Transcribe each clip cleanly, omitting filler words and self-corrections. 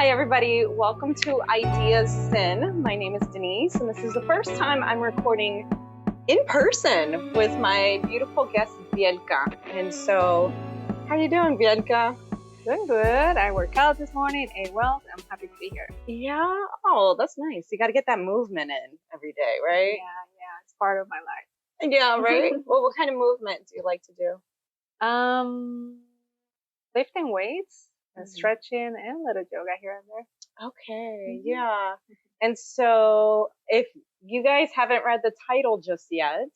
Hi everybody, welcome to Ideas Sin. My name is Denise, and this is the first time I'm recording in person with my beautiful guest, Vielka. And so, how are you doing, Vielka? Doing good. I worked out this morning, ate well. I'm happy to be here. Yeah? Oh, that's nice. You got to get that movement in every day, right? Yeah. It's part of my life. Yeah, right? Well, what kind of movement do you like to do? Lifting weights and stretching and a little yoga here and there. Okay, yeah. And so, if you guys haven't read the title just yet,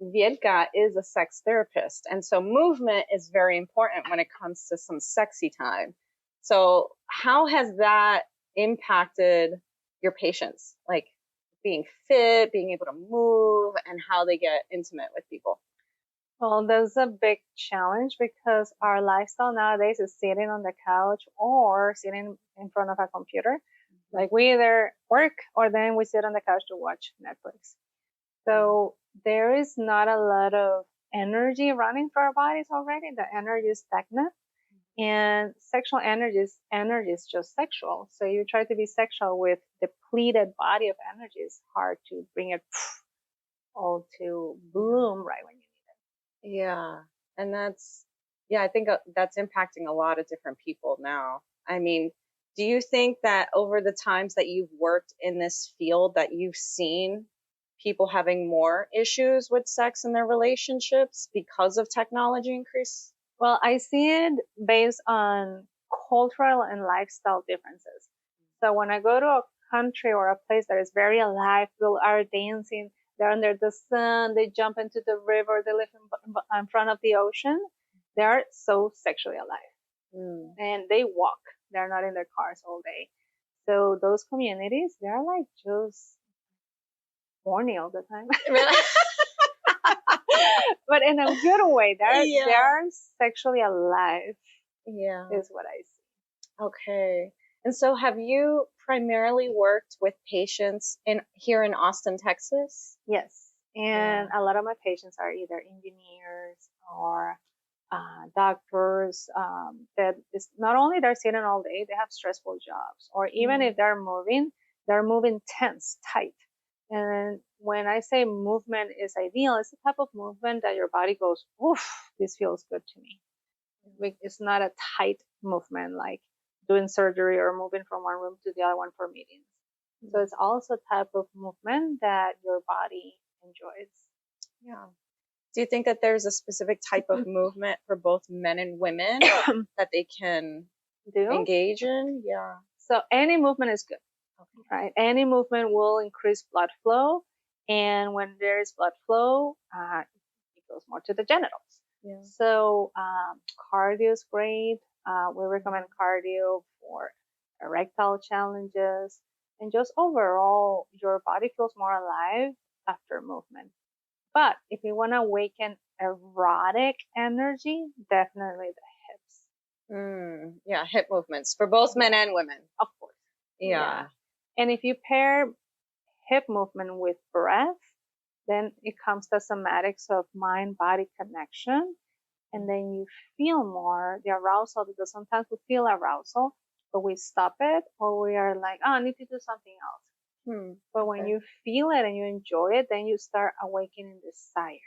Vielka is a sex therapist. And so movement is very important when it comes to some sexy time. So how has that impacted your patients? Like being fit, being able to move, and how they get intimate with people? Well, there's a big challenge because our lifestyle nowadays is sitting on the couch or sitting in front of a computer. Like we either work or then we sit on the couch to watch Netflix. So there is not a lot of energy running through our bodies already. The energy is stagnant. And sexual energy is just sexual. So you try to be sexual with depleted body of energy. It's hard to bring it all to bloom right when you need it. Yeah. And I think that's impacting a lot of different people now. I mean, do you think that over the times that you've worked in this field that you've seen people having more issues with sex in their relationships because of technology increase? Well, I see it based on cultural and lifestyle differences. So when I go to a country or a place that is very alive, people are dancing, they're under the sun, they jump into the river, they live in front of the ocean, they are so sexually alive. And they walk, they're not in their cars all day. So those communities, they're like just horny all the time. But in a good way, they're sexually alive. Yeah. Is what I see. Okay. And so have you primarily worked with patients here in Austin, Texas? Yes. And a lot of my patients are either engineers or doctors that is not only they're sitting all day, they have stressful jobs, or even if they're moving tense, tight. And when I say movement is ideal, it's the type of movement that your body goes, oof, this feels good to me. It's not a tight movement like doing surgery or moving from one room to the other one for meetings. So it's also a type of movement that your body enjoys. Yeah. Do you think that there's a specific type of movement for both men and women that they can engage in? Yeah. So any movement is good, right? Any movement will increase blood flow. And when there is blood flow, it goes more to the genitals. Yeah. So cardio is great. We recommend cardio for erectile challenges. And just overall, your body feels more alive after movement. But if you want to awaken erotic energy, definitely the hips. Yeah, hip movements for both men and women. Of course. Yeah. And if you pair hip movement with breath, then it comes the somatics of mind-body connection. And then you feel more the arousal, because sometimes we feel arousal, but we stop it, or we are like, oh, I need to do something else. But when you feel it and you enjoy it, then you start awakening desire.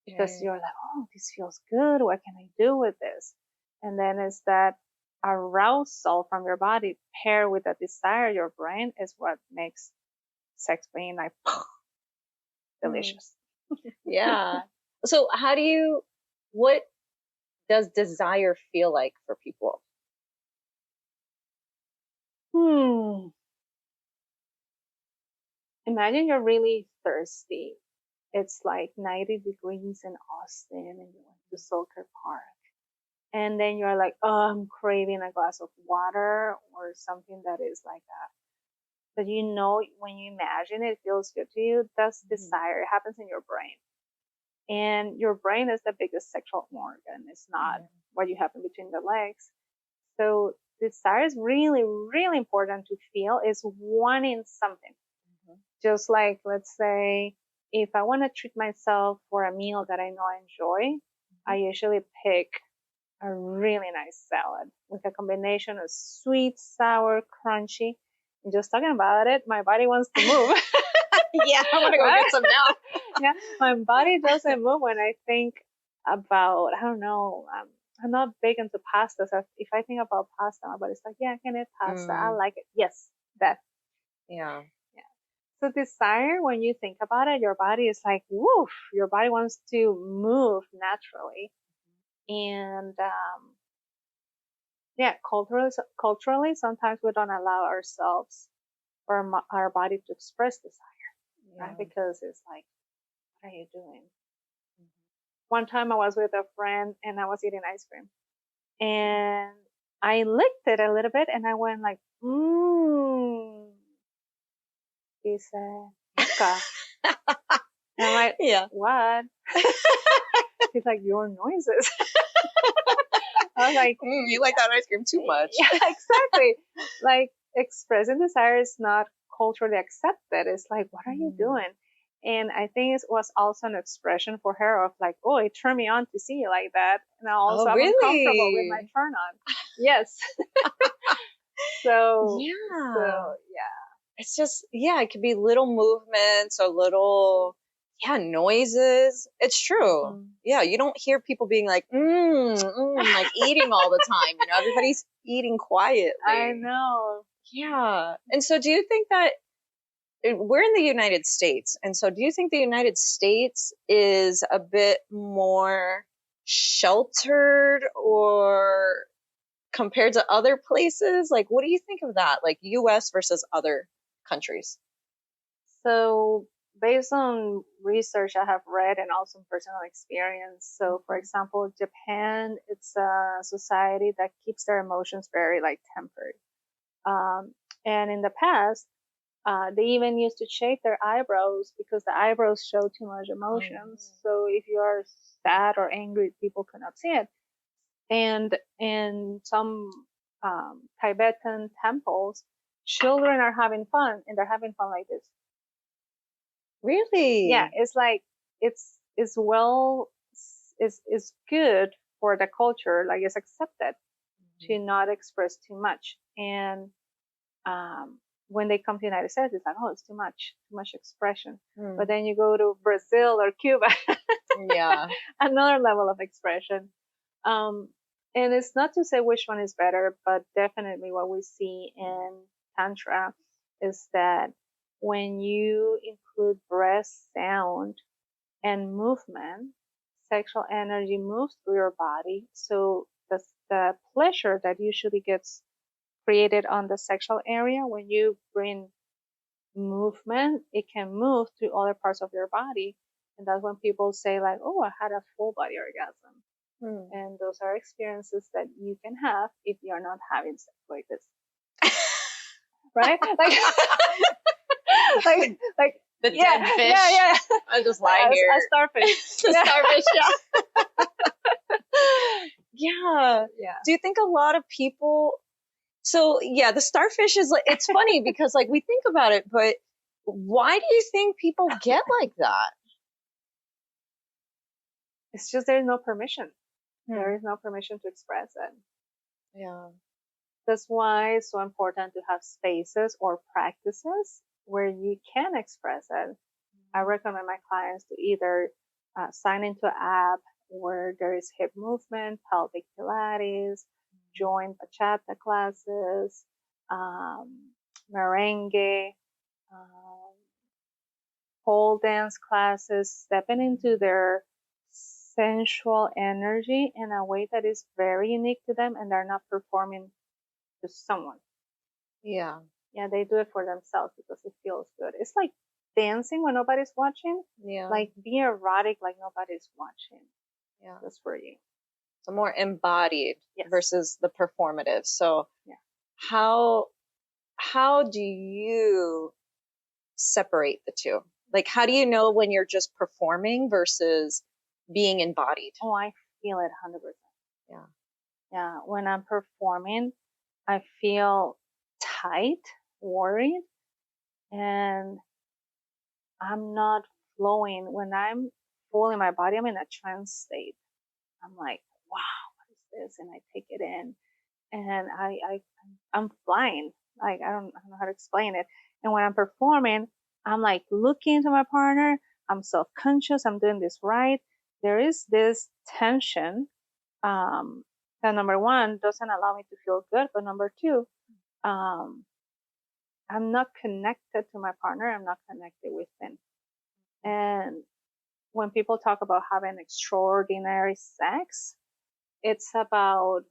Because you're like, oh, this feels good. What can I do with this? And then it's that arousal from your body paired with that desire, your brain, is what makes sex being like delicious. Yeah. So what does desire feel like for people? Imagine you're really thirsty. It's like 90 degrees in Austin and you went to Sulker Park. And then you're like, oh, I'm craving a glass of water or something that is like that. But you know, when you imagine it feels good to you, that's desire. It happens in your brain. And your brain is the biggest sexual organ. It's not what you have in between the legs. So desire is really, really important to feel, is wanting something. Just like, let's say, if I want to treat myself for a meal that I know I enjoy, I usually pick a really nice salad with a combination of sweet, sour, crunchy. And just talking about it, my body wants to move. Yeah, I want to go get some now. Yeah, my body doesn't move when I think about, I don't know, I'm not big into pastas. If I think about pasta, my body's like, yeah, I can eat pasta. I like it. Yes, that. Yeah. So desire, when you think about it, your body is like, woof, your body wants to move naturally. And yeah, culturally, sometimes we don't allow ourselves or our body to express desire, right? Because it's like, what are you doing? One time I was with a friend and I was eating ice cream and I licked it a little bit and I went like, mmm. He said, Yucca. And I'm like, Yeah. what? He's like, your noises. I was like, you like that ice cream too much. Yeah, exactly. Like expressing desire is not culturally accepted. It's like, what are you doing? And I think it was also an expression for her of like, oh, it turned me on to see you like that. And I also am uncomfortable with my turn on. Yes. So yeah. It's just, it could be little movements or little, noises. It's true. Yeah, you don't hear people being like, like eating all the time. You know, everybody's eating quietly. I know. Yeah. And so do you think that we're in the United States? And so do you think the United States is a bit more sheltered or compared to other places? Like, what do you think of that? Like US versus other countries? So based on research I have read and also personal experience. So for example, Japan, it's a society that keeps their emotions very like tempered. And in the past, they even used to shave their eyebrows because the eyebrows show too much emotions. So if you are sad or angry, people cannot see it. And in some Tibetan temples, children are having fun and they're having fun like this. Really? Yeah, it's like it's good for the culture, like it's accepted to not express too much. And when they come to the United States, it's like, oh, it's too much expression. But then you go to Brazil or Cuba, another level of expression. And it's not to say which one is better, but definitely what we see in tantra is that when you include breath, sound, and movement, sexual energy moves through your body. So the pleasure that usually gets created on the sexual area, when you bring movement, it can move to other parts of your body. And that's when people say like, oh, I had a full body orgasm. And those are experiences that you can have if you're not having sex like this. Right? like the dead fish. Yeah. I'm just lying here. A starfish. Starfish, yeah. Do you think a lot of people, so the starfish is like, it's funny because like we think about it, but why do you think people get like that? It's just there's no permission. There is no permission to express it. Yeah. That's why it's so important to have spaces or practices where you can express it. I recommend my clients to either sign into an app where there is hip movement, pelvic Pilates, join bachata classes, merengue, pole dance classes, stepping into their sensual energy in a way that is very unique to them and they're not performing to someone. Yeah, they do it for themselves because it feels good. It's like dancing when nobody's watching. Like be erotic like nobody's watching. That's for you. So more embodied versus the performative. So how do you separate the two? Like, how do you know when you're just performing versus being embodied? Oh, I feel it 100%. Yeah. When I'm performing, I feel tight, worried, and I'm not flowing. When I'm full in my body, I'm in a trance state. I'm like, wow, what is this, and I take it in, and I'm flying. Like I don't know how to explain it. And when I'm performing, I'm like looking to my partner. I'm self-conscious. I'm doing this right. There is this tension that number one doesn't allow me to feel good, but number two, um, I'm not connected to my partner. I'm not connected within. And when people talk about having extraordinary sex, it's about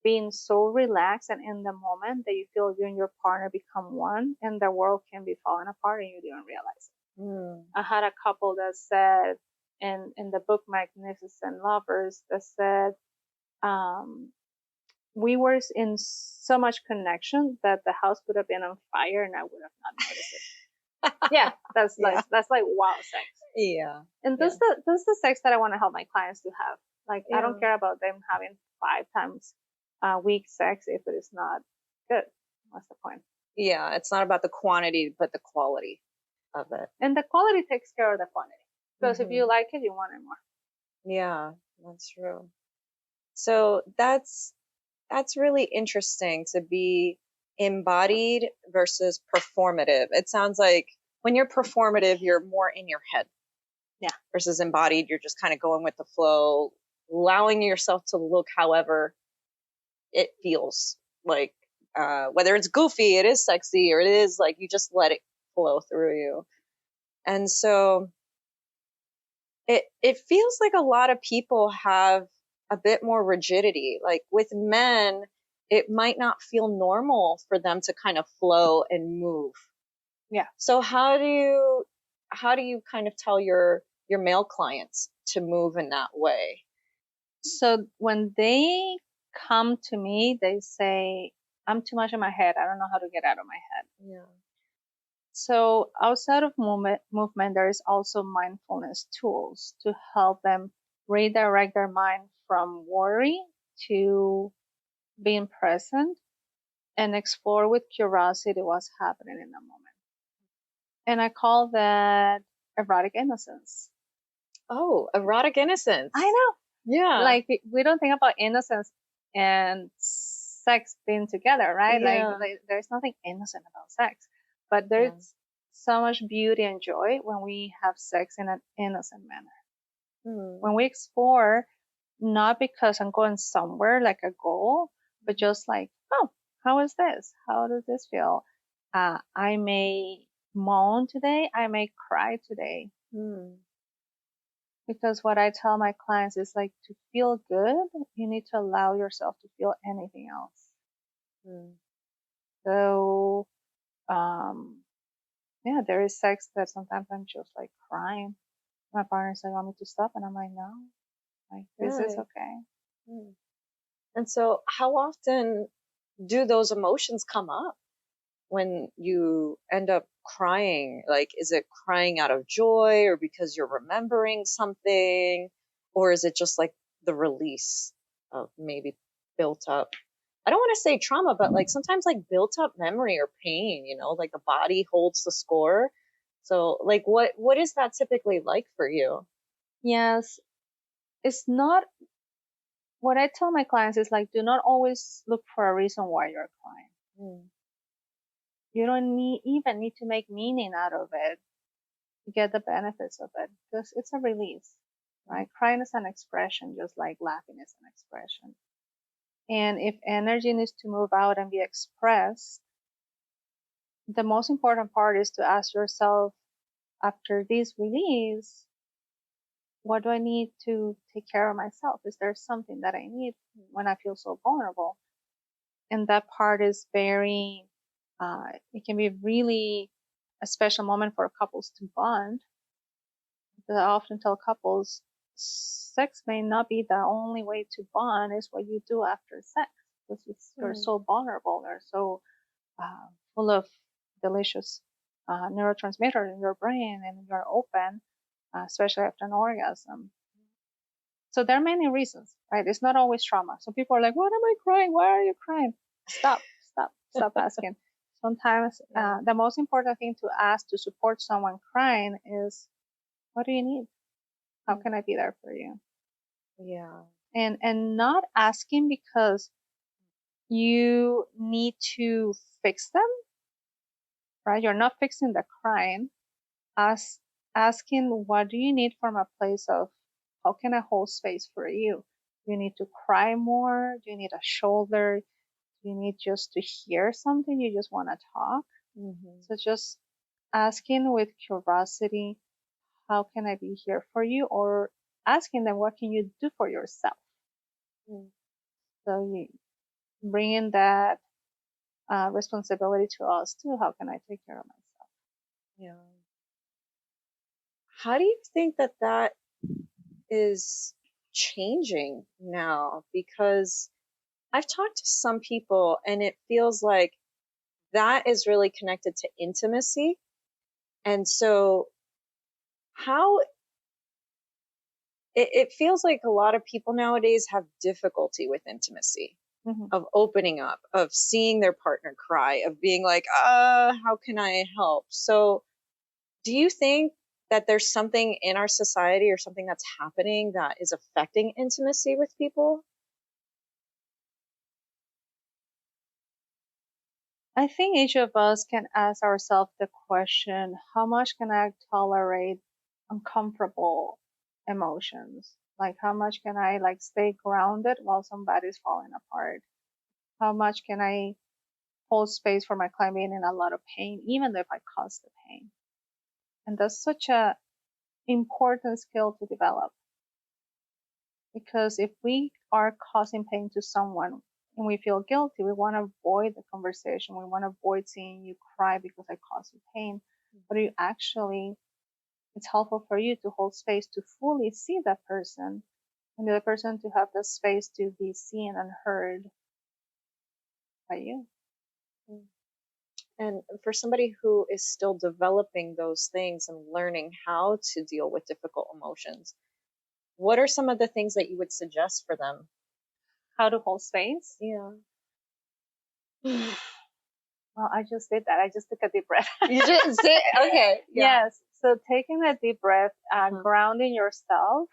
being so relaxed and in the moment that you feel you and your partner become one, and the world can be falling apart and you didn't realize it. I had a couple that said in the book Magnificent Lovers that said, we were in so much connection that the house could have been on fire and I would have not noticed it. Yeah, that's Yeah. that's like wow sex. Yeah. And that's the sex that I want to help my clients to have. Like I don't care about them having 5 times a week sex if it is not good. What's the point? Yeah, it's not about the quantity, but the quality of it. And the quality takes care of the quantity. Because if you like it, you want it more. Yeah, that's true. So that's really interesting to be embodied versus performative. It sounds like when you're performative, you're more in your head. Yeah. Versus embodied, you're just kind of going with the flow, allowing yourself to look however it feels like, whether it's goofy, it is sexy, or it is like you just let it flow through you. And so it feels like a lot of people have a bit more rigidity. Like with men, it might not feel normal for them to kind of flow and move. Yeah. So how do you kind of tell your male clients to move in that way? So when they come to me, they say, I'm too much in my head. I don't know how to get out of my head. Yeah. So outside of movement, there is also mindfulness tools to help them redirect their mind from worry to being present and explore with curiosity what's happening in the moment. And I call that erotic innocence. Oh, erotic innocence. I know. Yeah. Like we don't think about innocence and sex being together, right? Yeah. Like there's nothing innocent about sex, but there's so much beauty and joy when we have sex in an innocent manner. When we explore, not because I'm going somewhere like a goal, but just like, oh, how is this? How does this feel? I may moan today. I may cry today. Because what I tell my clients is like to feel good, you need to allow yourself to feel anything else. So, yeah, there is sex that sometimes I'm just like crying. My partner's like, want me to stop? And I'm like, no, like, this is okay. And so how often do those emotions come up when you end up crying? Like, is it crying out of joy or because you're remembering something? Or is it just like the release of maybe built up, I don't want to say trauma, but like sometimes like built up memory or pain, like the body holds the score. So like what is that typically like for you? Yes, it's not, what I tell my clients is like, do not always look for a reason why you're crying. You don't even need to make meaning out of it to get the benefits of it, because it's a release, right? Crying is an expression, just like laughing is an expression. And if energy needs to move out and be expressed, the most important part is to ask yourself, after this release, what do I need to take care of myself? Is there something that I need when I feel so vulnerable? And that part is very, it can be really a special moment for couples to bond. I often tell couples, sex may not be the only way to bond. It's what you do after sex, because you're so vulnerable. They're so full of delicious neurotransmitters in your brain, and you're open, especially after an orgasm. So there are many reasons, right? It's not always trauma. So people are like, what am I crying? Why are you crying? Stop asking. Sometimes the most important thing to ask to support someone crying is, what do you need? How can I be there for you? Yeah. and not asking because you need to fix them, right? You're not fixing the crying. Asking, what do you need from a place of how can I hold space for you? Do you need to cry more? Do you need a shoulder? Do you need just to hear something? You just want to talk? Mm-hmm. So just asking with curiosity, how can I be here for you? Or asking them, what can you do for yourself? Mm. So you bringing that responsibility to us too. How can I take care of myself? Yeah. How do you think that that is changing now? Because I've talked to some people and it feels like that is really connected to intimacy. And so how it feels like a lot of people nowadays have difficulty with intimacy, Mm-hmm. of opening up, of seeing their partner cry, of being like, how can I help? So do you think that there's something in our society or something that's happening that is affecting intimacy with people? I think each of us can ask ourselves the question, how much can I tolerate uncomfortable emotions? Like how much can I like stay grounded while somebody's falling apart? How much can I hold space for my client being in a lot of pain, even if I cause the pain? And that's such a important skill to develop. Because if we are causing pain to someone and we feel guilty, we want to avoid the conversation. We want to avoid seeing you cry because I caused you pain. But you actually, it's helpful for you to hold space to fully see that person and the other person to have the space to be seen and heard by you. And for somebody who is still developing those things and learning how to deal with difficult emotions, what are some of the things that you would suggest for them? How to hold space? Yeah. Well, I just did that. I just took a deep breath. You just did? Okay. Yeah. Yes. So taking a deep breath, grounding yourself,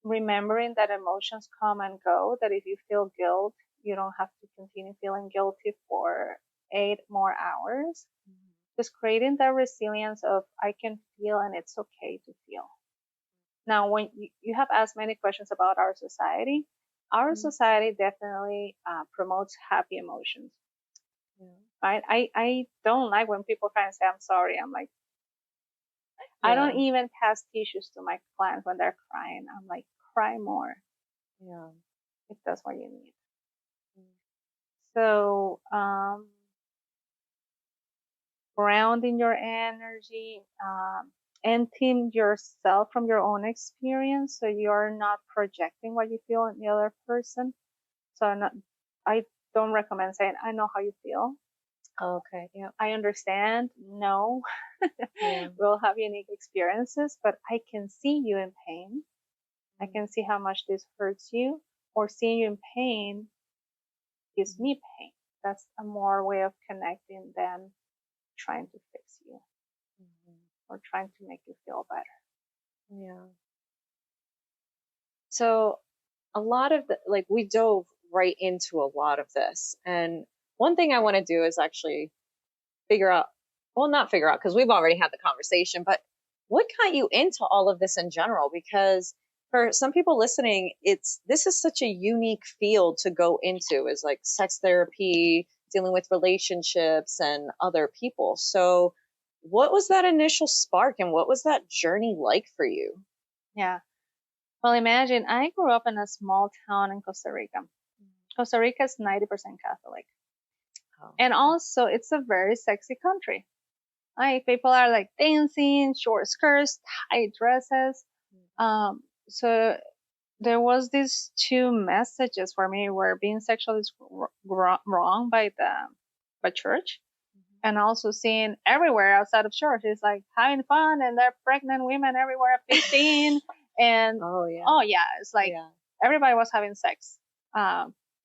remembering that emotions come and go, that if you feel guilt, you don't have to continue feeling guilty for 8 more hours. Just creating that resilience of I can feel and it's okay to feel. Now, when you have asked many questions about our society, our society definitely promotes happy emotions. Right? I don't like when people try and say, I'm sorry. I'm like, I don't even pass tissues to my clients when they're crying. I'm like, cry more. Yeah. If that's what you need. So, grounding your energy, emptying yourself from your own experience, so you're not projecting what you feel in the other person. So I don't recommend saying, I know how you feel. Okay. Yeah. I understand. No, we'll have unique experiences, but I can see you in pain. I can see how much this hurts you, or seeing you in pain gives me pain. That's a more way of connecting than trying to fix you or trying to make you feel better. Yeah. So a lot of the, like, we dove right into a lot of this. And one thing I want to do is actually figure out, well, not figure out, because we've already had the conversation, but what got you into all of this in general? Because for some people listening, this is such a unique field to go into, is like sex therapy, dealing with relationships and other people. So what was that initial spark and what was that journey like for you? Yeah. Well, imagine I grew up in a small town in Costa Rica. Costa Rica is 90% Catholic. Oh. And also it's a very sexy country. Like people are like dancing, short skirts, tight dresses. So there was these two messages for me where being sexual is wrong by church, and also seeing everywhere outside of church is like having fun and there are pregnant women everywhere at 15 and Oh yeah. It's like everybody was having sex,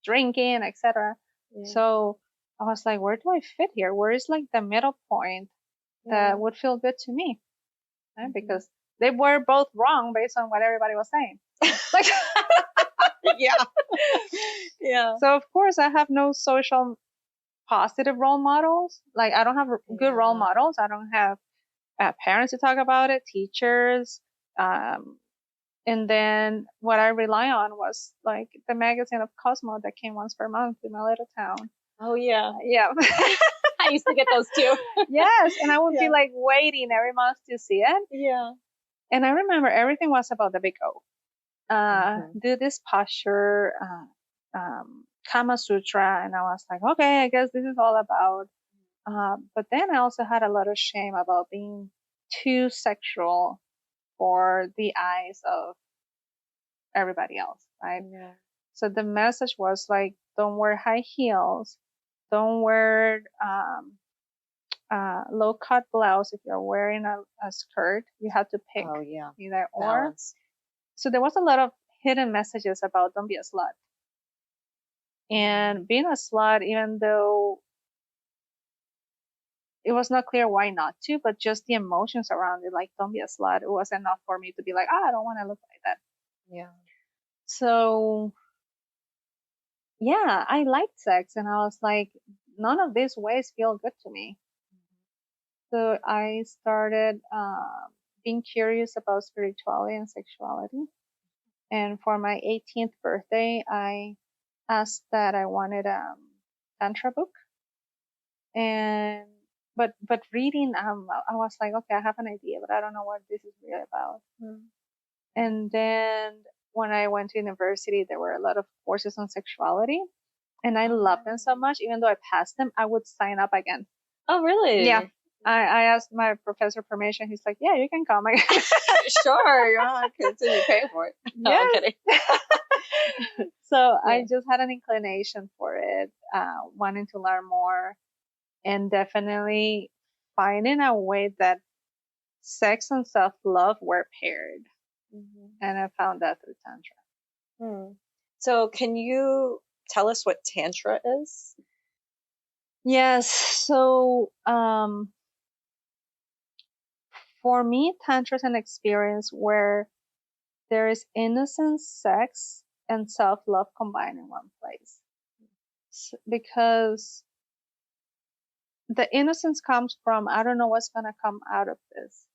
drinking, etc. So I was like, where do I fit here? Where is like the middle point that would feel good to me? Right? Because they were both wrong based on what everybody was saying. Like, Yeah. Yeah. so of course I have no social positive role models. Like, I don't have good role models. I don't have parents to talk about it, teachers. And then what I rely on was like the magazine of Cosmo that came once per month in my little town. Oh yeah. Yeah. I used to get those too. Yes. And I would be like waiting every month to see it. Yeah. And I remember everything was about the big O. Do this posture, Kama Sutra. And I was like, okay, I guess this is all about. But then I also had a lot of shame about being too sexual for the eyes of everybody else, right? Yeah. So the message was like, don't wear high heels, don't wear low cut blouse. If you're wearing a skirt, you have to pick either or. Balance. So there was a lot of hidden messages about don't be a slut. And being a slut, even though it was not clear why not to, but just the emotions around it, like don't be a slut, it was enough for me to be like, I don't want to look like that. Yeah. So yeah, I liked sex, and I was like, none of these ways feel good to me. So I started being curious about spirituality and sexuality. And for my 18th birthday, I asked that I wanted a tantra book. And but reading, I was like, okay, I have an idea, but I don't know what this is really about. And then when I went to university, there were a lot of courses on sexuality, and I loved them so much. Even though I passed them, I would sign up again. Oh, really? Yeah. I asked my professor permission. He's like, yeah, you can come. Sure, you're not continue paying for it. No, I'm kidding. So I just had an inclination for it, wanting to learn more, and definitely finding a way that sex and self-love were paired. And I found that through Tantra. So can you tell us what Tantra is? Yes. So for me, Tantra is an experience where there is innocent sex and self-love combined in one place. Because the innocence comes from, I don't know what's going to come out of this.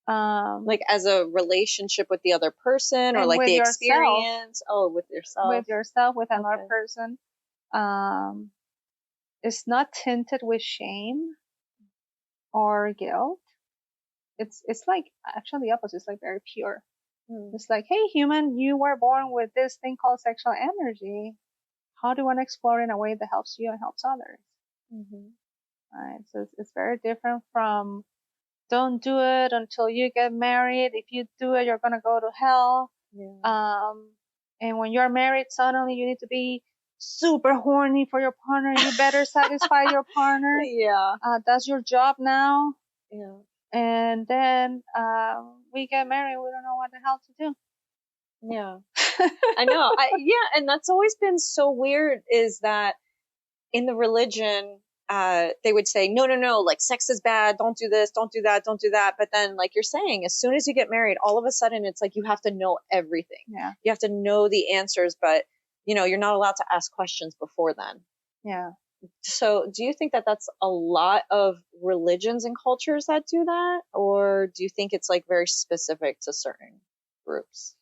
Like as a relationship with the other person, or like the yourself, experience? Oh, with yourself. With yourself, with another person. It's not tinted with shame or guilt. It's like actually the opposite. It's like very pure. It's like, hey, human, you were born with this thing called sexual energy. How do you want to explore it in a way that helps you and helps others? Right. So it's very different from don't do it until you get married. If you do it, you're gonna go to hell. And when you're married, suddenly you need to be super horny for your partner. You better satisfy your partner. That's your job now. And then we get married, we don't know what the hell to do. I know. And that's always been so weird, is that in the religion, they would say, no, like sex is bad. Don't do this. Don't do that. Don't do that. But then, like you're saying, as soon as you get married, all of a sudden it's like you have to know everything. You have to know the answers, but you're not allowed to ask questions before then. So do you think that that's a lot of religions and cultures that do that? Or do you think it's like very specific to certain groups?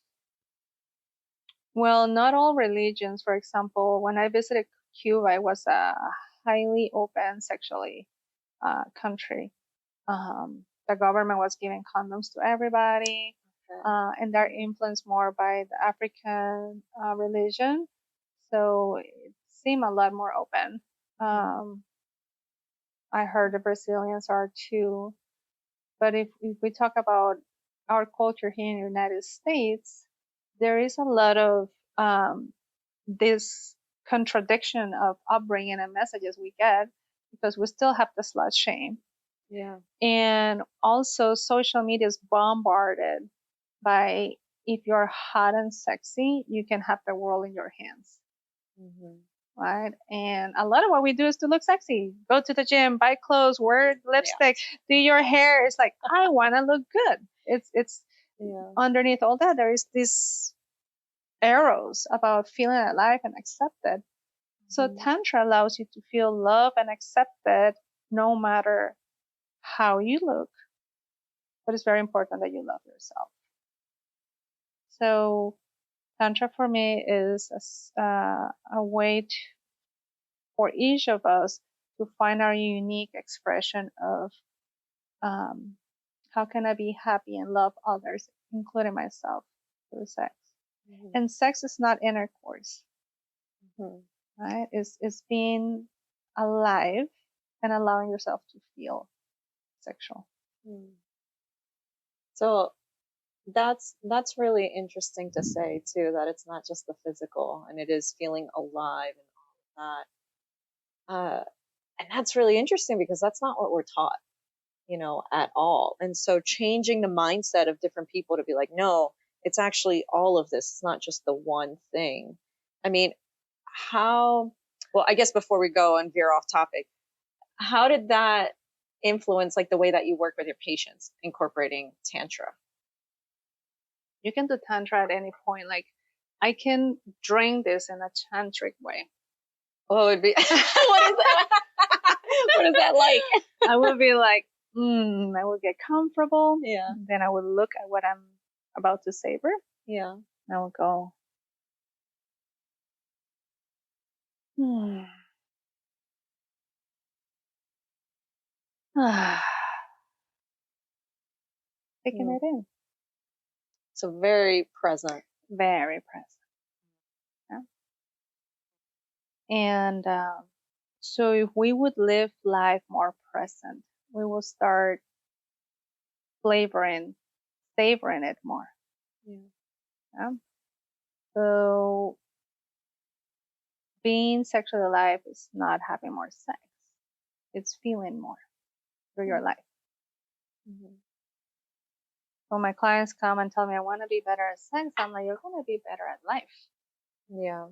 Well, not all religions. For example, when I visited Cuba, it was a highly open sexually country. The government was giving condoms to everybody, and they're influenced more by the African religion. So it seemed a lot more open. I heard the Brazilians are too. But if we talk about our culture here in the United States, there is a lot of this contradiction of upbringing and messages we get, because we still have the slut shame. And also social media is bombarded by, if you're hot and sexy, you can have the world in your hands. Right? And a lot of what we do is to look sexy. Go to the gym, buy clothes, wear lipstick, do your hair. It's like, I want to look good. It's underneath all that, there is this arrows about feeling alive and accepted. So tantra allows you to feel loved and accepted no matter how you look, but it's very important that you love yourself. So tantra for me is a way for each of us to find our unique expression of how can I be happy and love others, including myself, through sex. And sex is not intercourse, right? It's being alive and allowing yourself to feel sexual. So that's really interesting to say too, that it's not just the physical, and it is feeling alive and all of that. And that's really interesting because that's not what we're taught, at all. And so changing the mindset of different people to be like, no, it's actually all of this. It's not just the one thing. I mean, well, I guess before we go and veer off topic, how did that influence like the way that you work with your patients incorporating tantra? You can do tantra at any point. Like, I can drink this in a tantric way. Oh, it'd be what is that? What is that like? I would be like, I would get comfortable. Yeah. Then I would look at what I'm about to savor. Yeah. And I would go, taking it in. So very present. Very present. Yeah. And so if we would live life more present, we will start savoring it more. Yeah. So being sexually alive is not having more sex. It's feeling more through your life. When my clients come and tell me I want to be better at sex, I'm like, you're going to be better at life. Yeah.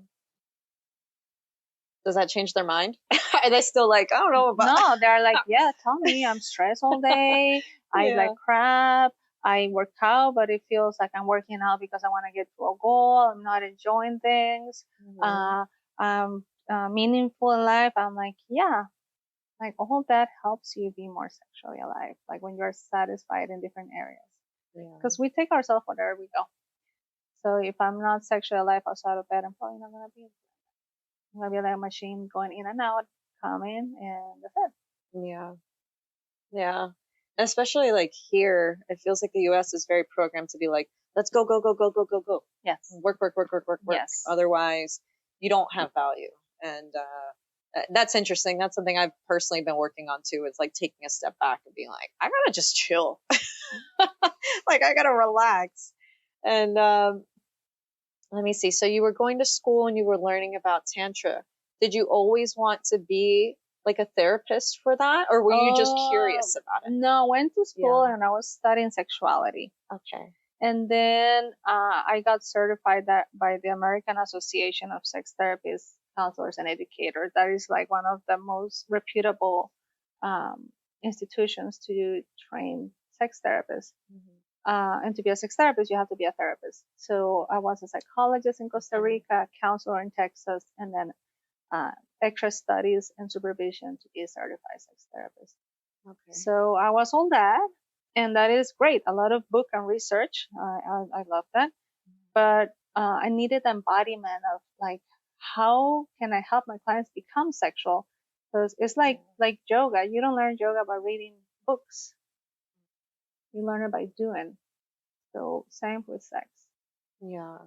Does that change their mind? Are they still like, I don't know about? No, they're like, yeah, tell me, I'm stressed all day. I eat like crap. I work out, but it feels like I'm working out because I want to get to a goal. I'm not enjoying things. Meaningful in life. I'm like, yeah, like all that helps you be more sexually alive. Like when you're satisfied in different areas. Because we take ourselves wherever we go. So if I'm not sexually alive outside of bed, I'm probably not going to be. I'm going to be like a machine going in and out, coming, and that's it. Yeah. Yeah. Especially like here, it feels like the US is very programmed to be like, let's go, go, go, go, go, go, go. Yes. Work. Yes. Otherwise, you don't have value. And that's interesting. That's something I've personally been working on too. It's like taking a step back and being like, I gotta just chill. Like I gotta relax. And let me see. So you were going to school and you were learning about tantra. Did you always want to be like a therapist for that, or were you just curious about it? No, I went to school and I was studying sexuality. Okay. And then I got certified that by the American Association of Sex Therapists, Counselors, and Educators. That is like one of the most reputable institutions to train sex therapists. And to be a sex therapist, you have to be a therapist. So I was a psychologist in Costa Rica, a counselor in Texas, and then extra studies and supervision to be a certified sex therapist. Okay. So I was all that, and that is great. A lot of book and research. I love that. But I needed embodiment of like, how can I help my clients become sexual? Because it's like yoga. You don't learn yoga by reading books. You learn it by doing. So same with sex. Yeah.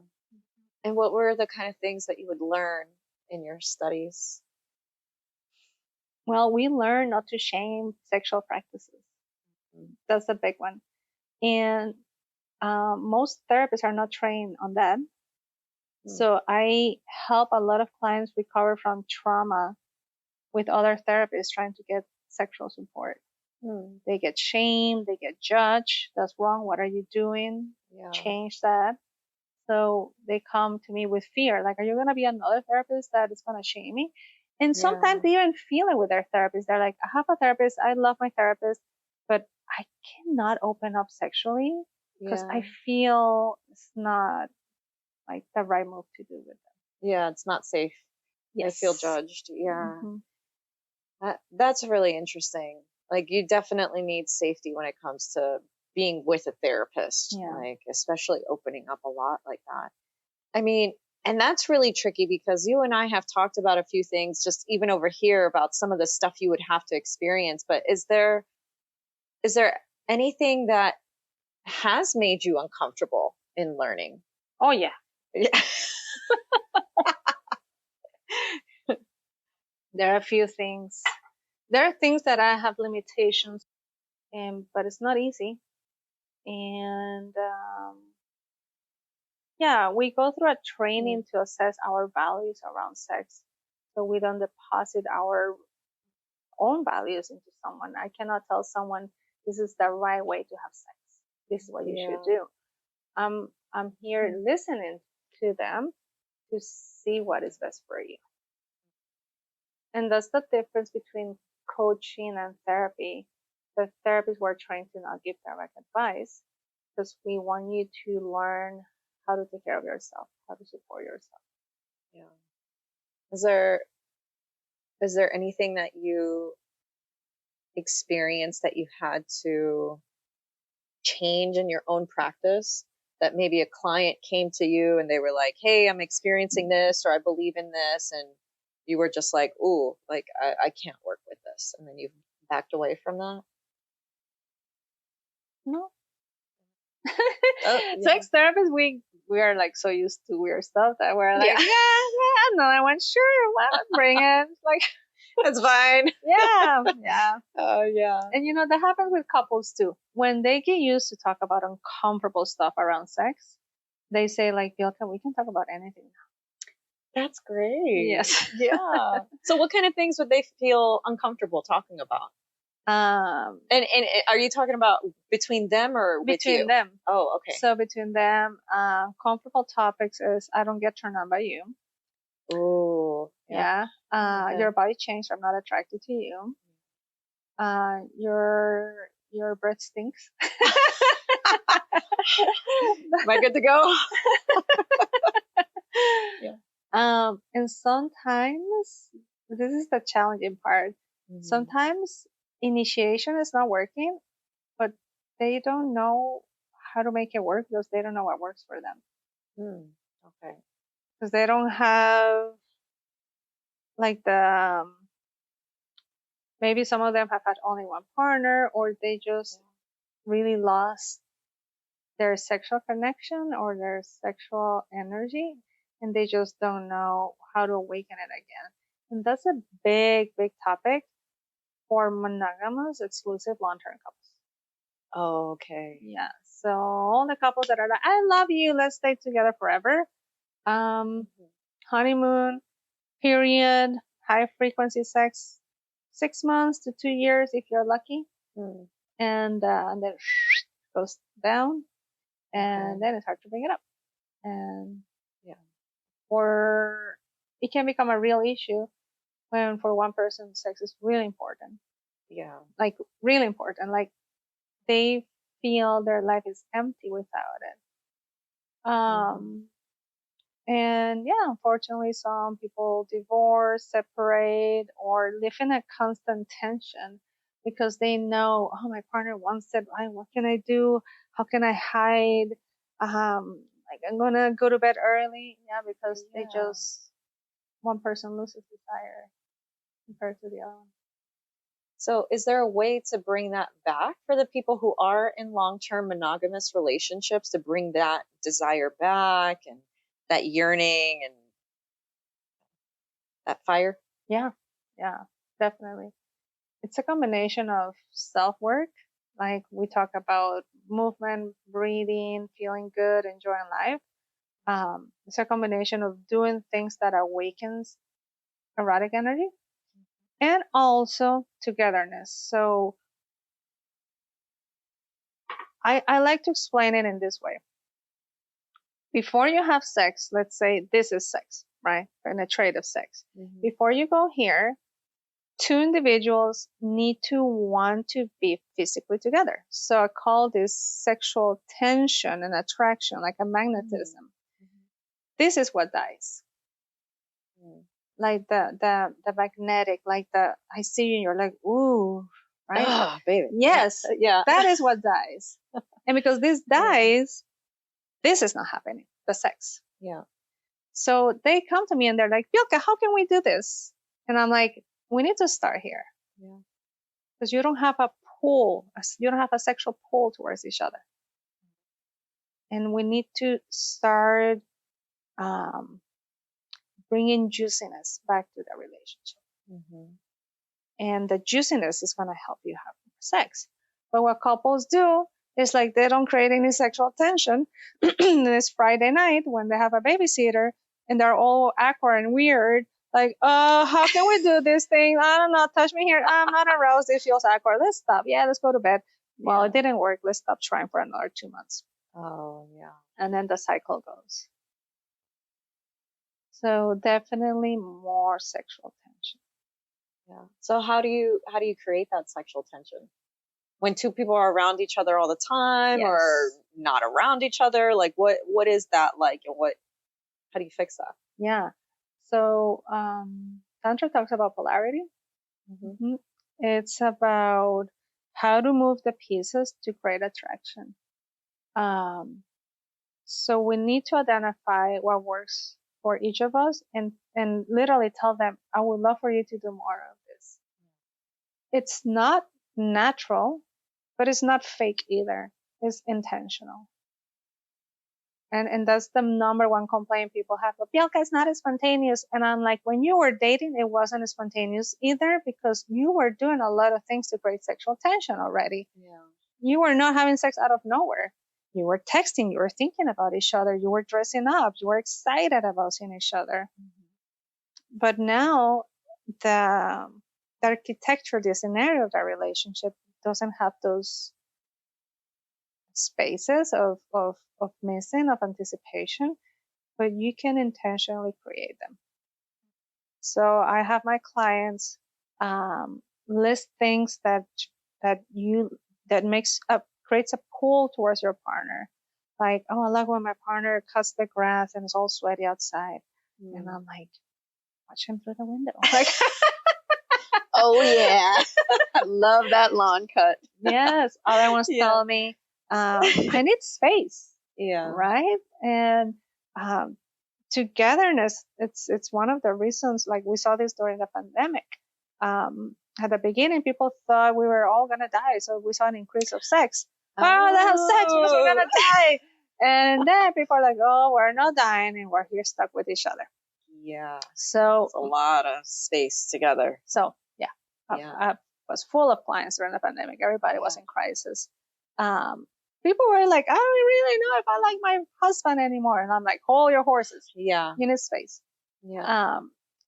And what were the kind of things that you would learn in your studies? Well, we learn not to shame sexual practices. That's a big one. And most therapists are not trained on that. So I help a lot of clients recover from trauma with other therapists trying to get sexual support. They get shamed, they get judged. That's wrong. What are you doing? Change that. So they come to me with fear. Like, are you going to be another therapist that is going to shame me? And sometimes they even feel it with their therapist. They're like, I have a therapist. I love my therapist, but I cannot open up sexually because Yeah. I feel it's not like the right move to do with them. Yeah, it's not safe. I Yes. feel judged. Yeah. Mhm. That's really interesting. Like, you definitely need safety when it comes to being with a therapist, Yeah. like, especially opening up a lot like that. I mean, and that's really tricky because you and I have talked about a few things just even over here about some of the stuff you would have to experience. But is there anything that has made you uncomfortable in learning? Oh yeah. Yeah. There are a few things. There are things that I have limitations but it's not easy. And yeah, we go through a training to assess our values around sex, so we don't deposit our own values into someone. I cannot tell someone this is the right way to have sex. This is what you should do. I'm here listening to them to see what is best for you. And that's the difference between coaching and therapy. The therapists were trained to not give direct advice because we want you to learn how to take care of yourself, how to support yourself. Yeah. Is there anything that you experienced that you had to change in your own practice, that maybe a client came to you and they were like, hey, I'm experiencing this, or I believe in this, and you were just like, ooh, like I can't work with this, and then you backed away from that? No. Oh, yeah. Sex therapists, we are like so used to weird stuff that we're like, yeah, another one, sure, why not bring it? Like, That's fine. yeah. Oh yeah. And that happens with couples too. When they get used to talk about uncomfortable stuff around sex, they say like, Vielka, we can talk about anything now. That's great. Yes. Yeah. So what kind of things would they feel uncomfortable talking about? And are you talking about between them or with you? Between them. Oh, okay. So between them, comfortable topics is I don't get turned on by you. Oh, yeah. Okay. Your body changed. I'm not attracted to you. Your breath stinks. Am I good to go? Yeah. And sometimes this is the challenging part. Sometimes initiation is not working, but they don't know how to make it work because they don't know what works for them. Okay. Because they don't have like maybe some of them have had only one partner, or they just really lost their sexual connection or their sexual energy, and they just don't know how to awaken it again. And that's a big topic for monogamous exclusive long-term couples. Oh, okay. Yeah. So all the couples that are like, I love you, let's stay together forever. Honeymoon period, high frequency sex, 6 months to 2 years if you're lucky. And then it goes down, and then it's hard to bring it up. And or it can become a real issue when for one person sex is really important. Yeah. Like really important. Like they feel their life is empty without it. And yeah, unfortunately some people divorce, separate, or live in a constant tension because they know, oh, my partner wants it, right? What can I do? How can I hide? Like I'm gonna go to bed early. Yeah, because they just, one person loses desire compared to the other one. So is there a way to bring that back for the people who are in long-term monogamous relationships, to bring that desire back and that yearning and that fire? Yeah, definitely. It's a combination of self-work, like we talk about movement, breathing, feeling good, enjoying life. It's a combination of doing things that awakens erotic energy and also togetherness. So I like to explain it in this way. Before you have sex, let's say this is sex, right? Penetrative sex. Before you go here, two individuals need to want to be physically together. So I call this sexual tension and attraction, like a magnetism. Mm-hmm. This is what dies. Like the magnetic, like I see you and you're like, ooh, right? Ah, baby. Yes. Yeah. That is what dies. And because this dies, this is not happening, the sex. Yeah. So they come to me and they're like, Vielka, how can we do this? And I'm like, we need to start here. Yeah. Because you don't have a pull, you don't have a sexual pull towards each other. And we need to start bringing juiciness back to the relationship. Mm-hmm. And the juiciness is going to help you have more sex. But what couples do is like they don't create any sexual tension. It's Friday night when they have a babysitter and they're all awkward and weird. Like, how can we do this thing? I don't know. Touch me here. I'm not aroused. It feels awkward. Let's stop. Yeah, let's go to bed. Well, it didn't work. Let's stop trying for another 2 months. Oh, yeah. And then the cycle goes. So definitely more sexual tension. Yeah. So how do you create that sexual tension? When two people are around each other all the time or not around each other? Like what is that like, and how do you fix that? Yeah. So tantra talks about polarity. Mm-hmm. It's about how to move the pieces to create attraction. So we need to identify what works for each of us and literally tell them, I would love for you to do more of this. It's not natural, but it's not fake either. It's intentional. And that's the number one complaint people have. But Vielka, it's not as spontaneous. And I'm like, when you were dating, it wasn't as spontaneous either because you were doing a lot of things to create sexual tension already. Yeah. You were not having sex out of nowhere. You were texting. You were thinking about each other. You were dressing up. You were excited about seeing each other. Mm-hmm. But now the architecture, the scenario of that relationship doesn't have those spaces of missing, of anticipation, but you can intentionally create them. So I have my clients list things that creates a pull towards your partner. Like, oh, I love when my partner cuts the grass and it's all sweaty outside. And I'm like, watch him through the window. Like, oh yeah. I love that lawn cut. Yes. Other ones tell me, I need space. Yeah. Right. And togetherness, it's one of the reasons, like we saw this during the pandemic. At the beginning, people thought we were all going to die. So we saw an increase of sex. Oh, they have sex because we're going to die. And then people are like, oh, we're not dying and we're here stuck with each other. Yeah. So it's a lot of space together. So I was full of clients during the pandemic. Everybody was in crisis. People were like, I don't really know if I like my husband anymore. And I'm like, hold your horses. Yeah. You need space. Yeah.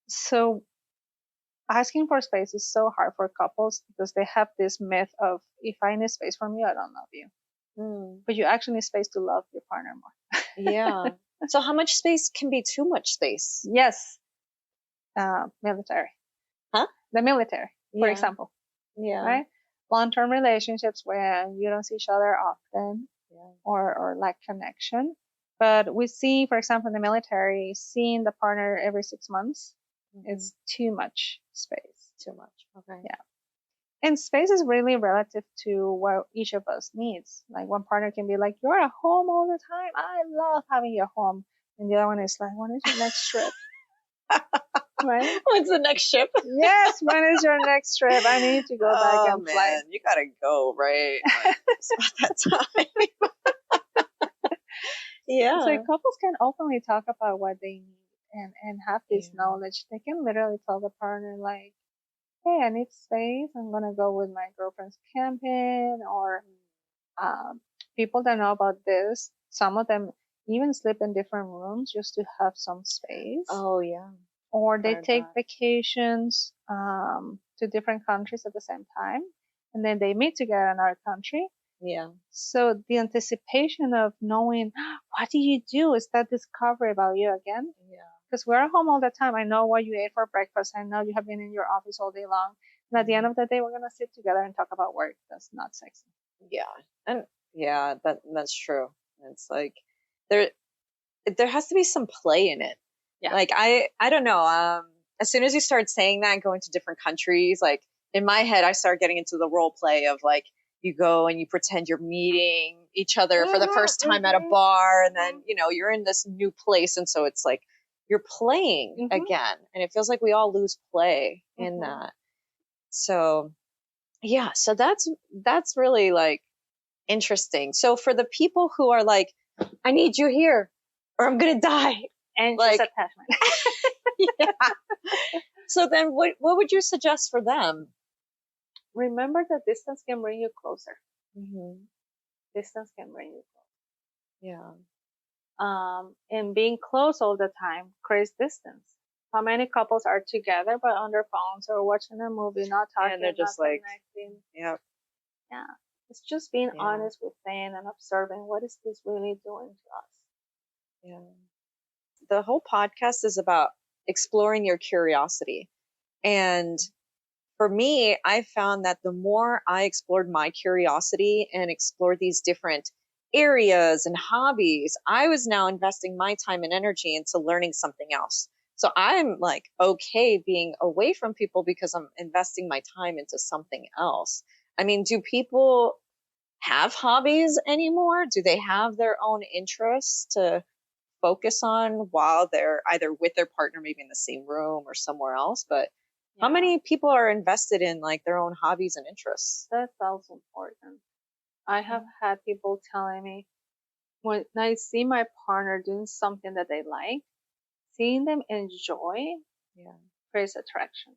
So asking for space is so hard for couples because they have this myth of, if I need space from you, I don't love you. But you actually need space to love your partner more. Yeah. So how much space can be too much space? Yes. Military. Huh? The military, for example. Yeah. Right? Long-term relationships where you don't see each other often or lack connection. But we see, for example, in the military, seeing the partner every 6 months is too much space. Too much. Okay. Yeah. And space is really relative to what each of us needs. Like one partner can be like, you're at home all the time. I love having you at home. And the other one is like, when is your next trip? Right? When's the next ship? Yes, when is your next trip? I need to go back and fly. You gotta go, right? Like, it's about that time. Yeah. So couples can openly talk about what they need and have this knowledge. They can literally tell the partner like, hey, I need space. I'm gonna go with my girlfriend's camping, or people that know about this. Some of them even sleep in different rooms just to have some space. Oh yeah. Or they take vacations to different countries at the same time, and then they meet together in our country. Yeah. So the anticipation of knowing, what do you do? Is that discovery about you again? Yeah. because we're at home all the time. I know what you ate for breakfast. I know you have been in your office all day long. And at the end of the day, we're going to sit together and talk about work. That's not sexy. Yeah. And yeah, that's true. It's like there has to be some play in it. Yeah. Like I don't know. As soon as you start saying that and going to different countries, like in my head, I start getting into the role play of like, you go and you pretend you're meeting each other for the first time at a bar, and then, you know, you're in this new place. And so it's like you're playing again. And it feels like we all lose play in that. So yeah, so that's really like interesting. So for the people who are like, I need you here or I'm going to die. And Like, attachment. yeah. So then what would you suggest for them? Remember that distance can bring you closer. Mm-hmm. Distance can bring you closer. Yeah. And being close all the time creates distance. How many couples are together but on their phones or watching a movie, not talking, and they're just like, connecting? yeah. Yeah. It's just being honest within and observing what is this really doing to us. Yeah. The whole podcast is about exploring your curiosity. And for me, I found that the more I explored my curiosity and explored these different areas and hobbies, I was now investing my time and energy into learning something else. So I'm like, okay being away from people because I'm investing my time into something else. I mean, do people have hobbies anymore? Do they have their own interests to focus on while they're either with their partner, maybe in the same room or somewhere else? But how many people are invested in like their own hobbies and interests? That's also important. I have had people telling me when I see my partner doing something that they like, seeing them enjoy creates attraction.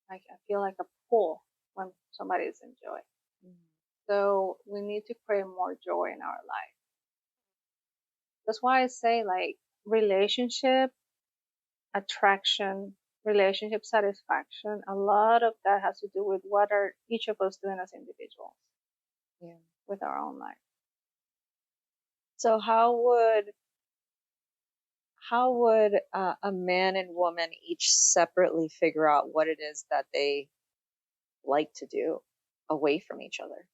Like I feel like a pull when somebody is enjoying. So we need to create more joy in our life. That's why I say like relationship attraction, relationship satisfaction, a lot of that has to do with what are each of us doing as individuals with our own life. So how would a man and woman each separately figure out what it is that they like to do away from each other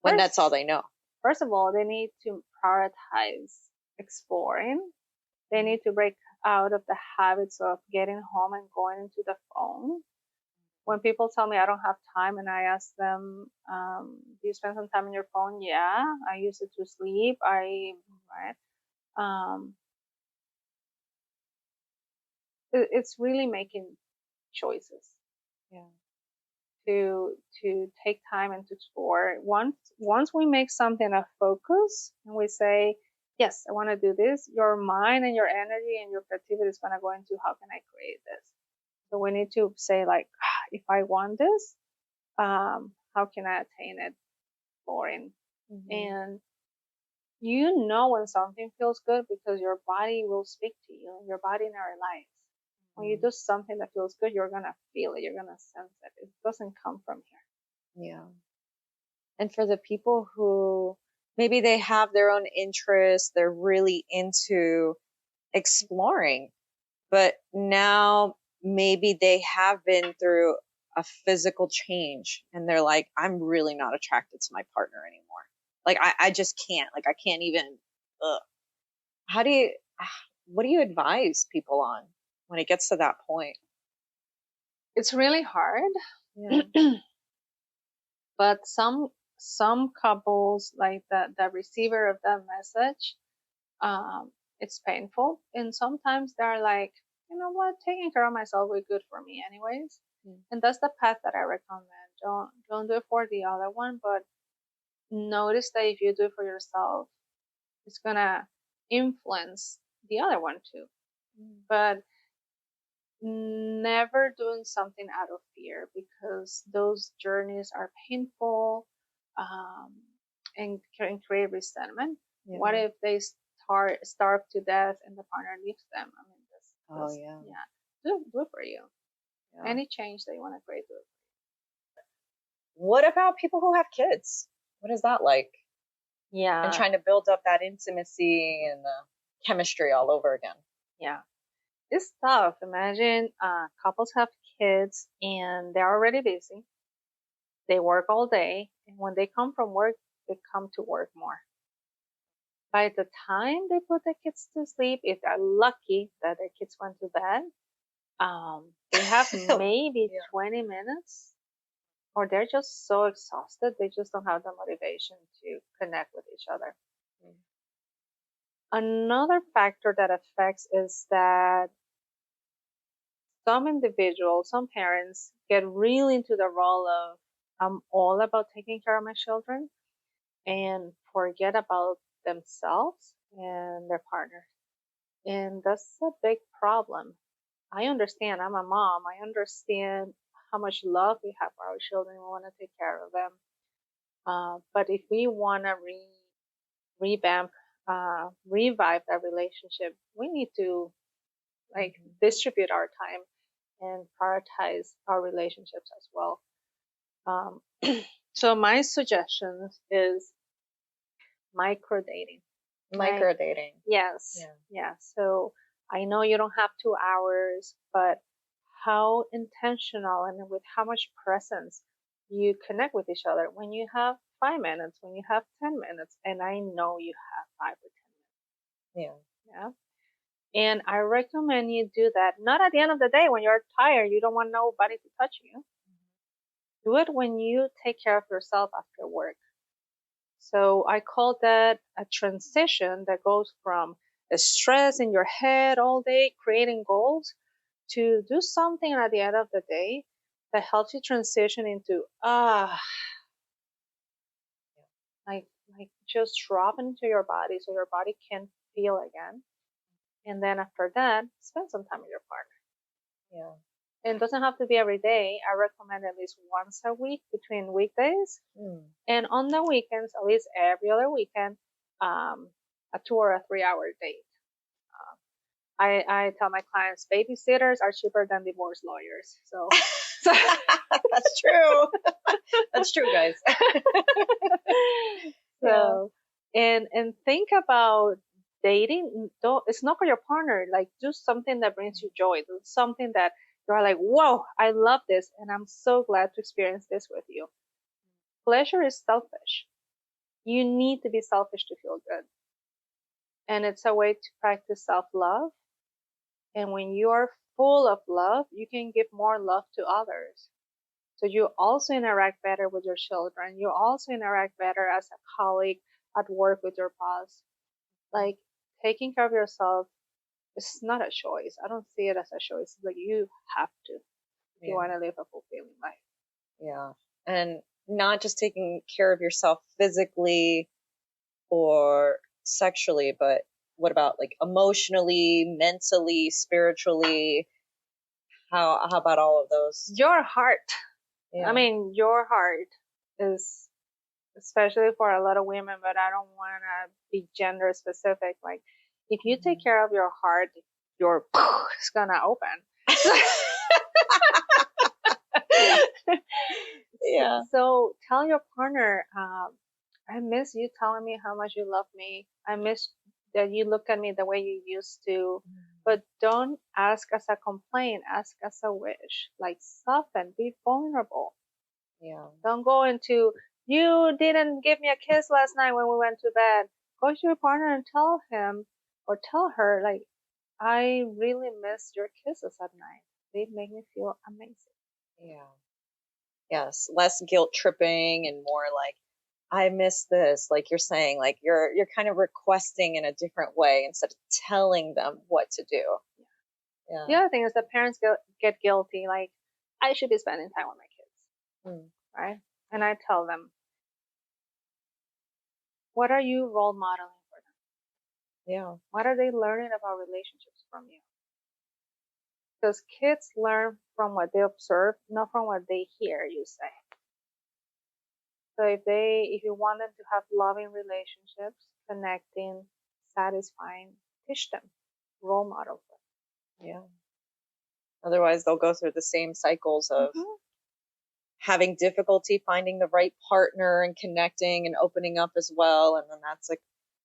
when that's all they know? First of all, they need to prioritize exploring. They need to break out of the habits of getting home and going into the phone. When people tell me I don't have time and I ask them, do you spend some time on your phone? Yeah, I use it to sleep. It's really making choices. To take time and to explore. Once we make something a focus and we say, yes, I want to do this, your mind and your energy and your creativity is going to go into how can I create this. So we need to say like, if I want this, how can I attain it? Exploring. And you know when something feels good because your body will speak to you, your body in our lives. When you do something that feels good, you're going to feel it. You're going to sense it. It doesn't come from here. Yeah. And for the people who maybe they have their own interests, they're really into exploring, but now maybe they have been through a physical change and they're like, I'm really not attracted to my partner anymore. Like, I just can't, like, I can't even, what do you advise people on when it gets to that point? It's really hard. Yeah. But some couples, like the receiver of that message, it's painful. And sometimes they're like, you know what, taking care of myself will be good for me anyways. And that's the path that I recommend. Don't do it for the other one, but notice that if you do it for yourself, it's gonna influence the other one too. But never doing something out of fear, because those journeys are painful, and can create resentment. What if they starve to death and the partner leaves them? I mean, do it for you. Any change that you want to create, do it. What about people who have kids? What is that like? And trying to build up that intimacy and the chemistry all over again. Yeah. it's tough. Imagine couples have kids and they're already busy. They work all day, and when they come from work, they come to work more. By the time they put the kids to sleep, if they're lucky that their kids went to bed, they have maybe 20 minutes, or they're just so exhausted, they just don't have the motivation to connect with each other. Another factor that affects is that some individuals, some parents get really into the role of, I'm all about taking care of my children, and forget about themselves and their partner. And that's a big problem. I understand, I'm a mom. I understand how much love we have for our children. We want to take care of them. But if we want to revamp, revive that relationship, we need to distribute our time and prioritize our relationships as well. So my suggestion is micro dating. Micro dating. Yes. Yeah. So I know you don't have 2 hours, but how intentional and with how much presence you connect with each other when you have 5 minutes, when you have 10 minutes, and I know you have 5 or 10 minutes. Yeah. And I recommend you do that, not at the end of the day when you're tired, you don't want nobody to touch you. Do it when you take care of yourself after work. So I call that a transition that goes from the stress in your head all day, creating goals, to do something at the end of the day that helps you transition into, like just drop into your body so your body can feel again. And then after that, spend some time with your partner. It doesn't have to be every day. I recommend at least once a week between weekdays. And on the weekends, at least every other weekend, a 2 or a 3 hour date. I tell my clients, babysitters are cheaper than divorce lawyers. So that's true. That's true, guys. So, and think about dating. It's not for your partner. Like, do something that brings you joy. Do something that you're like, whoa, I love this, and I'm so glad to experience this with you. Pleasure is selfish. You need to be selfish to feel good. And it's a way to practice self-love. And when you are full of love, you can give more love to others. So you also interact better with your children. You also interact better as a colleague at work with your boss. Like, taking care of yourself is not a choice. I don't see it as a choice. It's like you have to if you want to live a fulfilling life. Yeah. And not just taking care of yourself physically or sexually, but what about like emotionally, mentally, spiritually? How about all of those? Your heart. I mean, your heart is, especially for a lot of women, but I don't want to be gender specific. Like, if you take care of your heart, your is gonna open. So tell your partner, I miss you telling me how much you love me. I miss that you look at me the way you used to. But don't ask as a complaint, ask as a wish. Like, soften, be vulnerable. Don't go into, you didn't give me a kiss last night when we went to bed. Go to your partner and tell him or tell her, like, I really miss your kisses at night. They make me feel amazing. Yes. Less guilt tripping and more like, I miss this. Like you're saying, like you're kind of requesting in a different way instead of telling them what to do. The other thing is that parents get guilty. Like, I should be spending time with my kids. Right? And I tell them, what are you role modeling for them? What are they learning about relationships from you? Because kids learn from what they observe, not from what they hear you say. So if you want them to have loving relationships, connecting, satisfying, teach them, role model them. Otherwise, they'll go through the same cycles of having difficulty finding the right partner and connecting and opening up as well. And then that's like,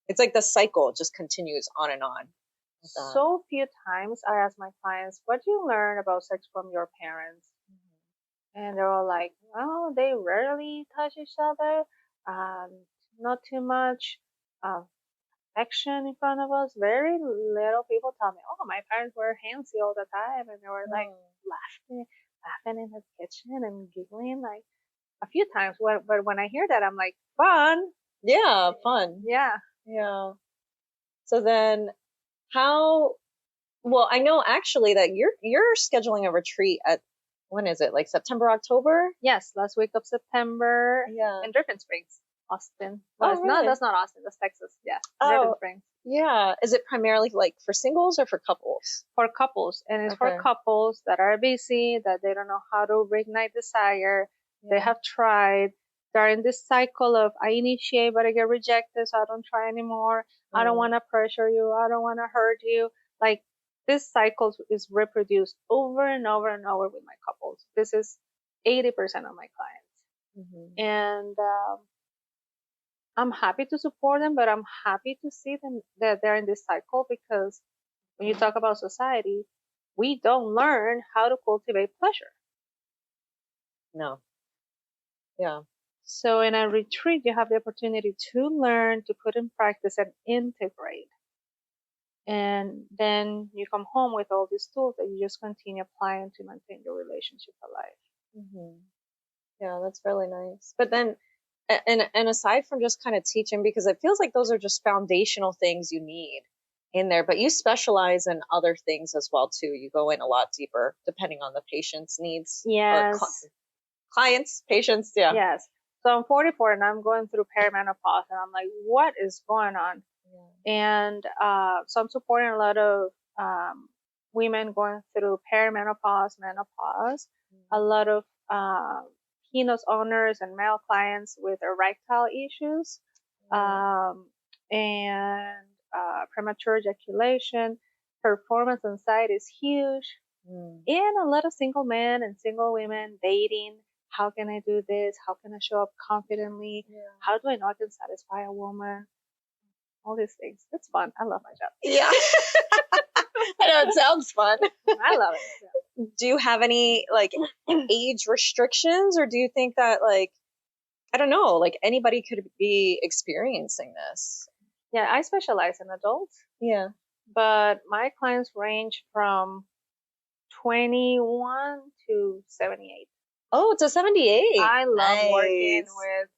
it's like the cycle just continues on and on. with that. So few times I ask my clients, what do you learn about sex from your parents? And they're all like, well, they rarely touch each other, um, not too much action in front of us. Very little people tell me, oh, my parents were handsy all the time, and they were like laughing in the kitchen and giggling like a few times. But when I hear that, I'm like, fun. Yeah, fun. Yeah. Yeah. So then how, well, I know actually that you're scheduling a retreat at, when is it? Like September, October? Yes, last week of September Yeah. in Dripping Springs, Austin. Well, Oh, it's really? not, that's not Austin, that's Texas. Yeah. Dripping Oh, Springs. yeah. Is it primarily like for singles or for couples? For couples, and it's for Okay. couples that are busy, that they don't know how to reignite desire. They Yeah. have tried. They're in this cycle of I initiate but I get rejected, so I don't try anymore. I don't want to pressure you. I don't want to hurt you. Like this cycle is reproduced over and over and over with my couples. This is 80% of my clients, and I'm happy to support them, but I'm happy to see them that they're in this cycle, because when you talk about society, we don't learn how to cultivate pleasure. No. Yeah. So in a retreat, you have the opportunity to learn, to put in practice and integrate. And then you come home with all these tools that you just continue applying to maintain your relationship alive. Yeah, that's really nice. But then, and aside from just kind of teaching, because it feels like those are just foundational things you need in there, but you specialize in other things as well too. You go in a lot deeper depending on the patient's needs. Yes. Or clients, patients. Yeah. Yes. So I'm 44 and I'm going through perimenopause, and I'm like, what is going on? And so I'm supporting a lot of women going through perimenopause, menopause, a lot of keynote owners and male clients with erectile issues, and premature ejaculation. Performance anxiety is huge, and a lot of single men and single women dating. How can I do this? How can I show up confidently? How do I know I can satisfy a woman? All these things. It's fun. I love my job. Yeah. I know it sounds fun. I love it. Yeah. Do you have any like age restrictions, or do you think that like, I don't know, like anybody could be experiencing this? Yeah, I specialize in adults. Yeah. But my clients range from 21 to 78. Oh, it's a 78. I love Nice. working with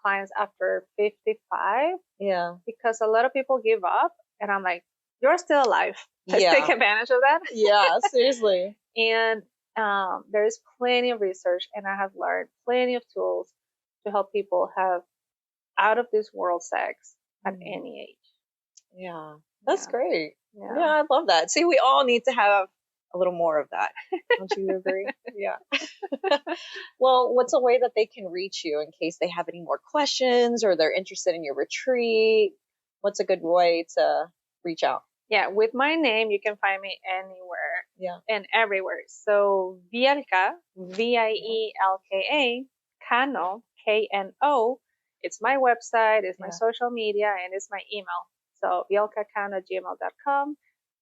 clients after 55. Yeah. Because a lot of people give up, and I'm like, you're still alive. Let's take advantage of that. Yeah, seriously. And there's plenty of research, and I have learned plenty of tools to help people have out of this world sex at any age. Yeah, that's great. Yeah, I love that. See, we all need to have a little more of that. Don't you agree? Yeah. Well, what's a way that they can reach you in case they have any more questions or they're interested in your retreat? What's a good way to reach out? Yeah, with my name, you can find me anywhere. Yeah. And everywhere. So Vielka, Vielka, Kano, Kno. It's my website, it's my social media, and it's my email. So vielkakano@gmail.com,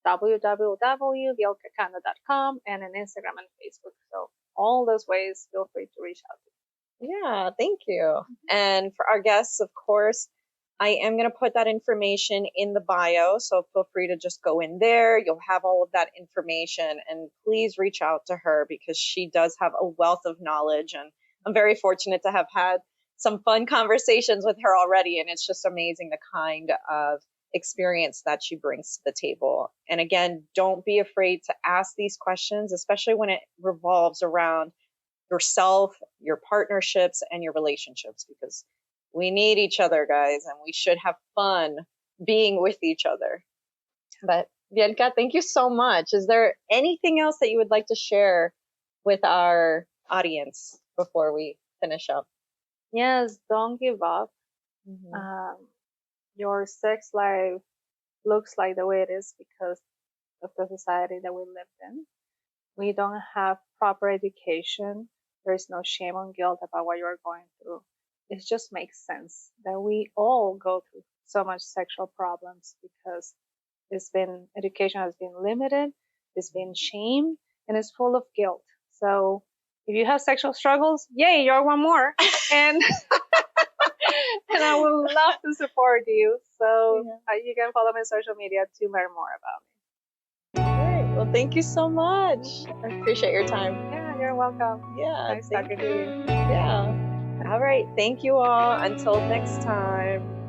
www.vielkakano.com, and an Instagram and Facebook. So all those ways, feel free to reach out to me. Yeah, thank you. And for our guests, of course, I am going to put that information in the bio, so feel free to just go in there. You'll have all of that information, and please reach out to her because she does have a wealth of knowledge, and I'm very fortunate to have had some fun conversations with her already, and it's just amazing the kind of experience that she brings to the table. And again, don't be afraid to ask these questions, especially when it revolves around yourself, your partnerships, and your relationships, because we need each other, guys, and we should have fun being with each other. But Vielka, thank you so much. Is there anything else that you would like to share with our audience before we finish up? Yes, don't give up. Your sex life looks like the way it is because of the society that we live in. We don't have proper education. There is no shame or guilt about what you're going through. It just makes sense that we all go through so much sexual problems because Education has been limited, there's been shame, and it's full of guilt. So if you have sexual struggles, yay, you're one more. And and I would love to support you. So you can follow me on social media to learn more about me. All right. Well, thank you so much. I appreciate your time. Yeah, you're welcome. Yeah. Nice talking to you. Yeah. All right. Thank you all. Until next time.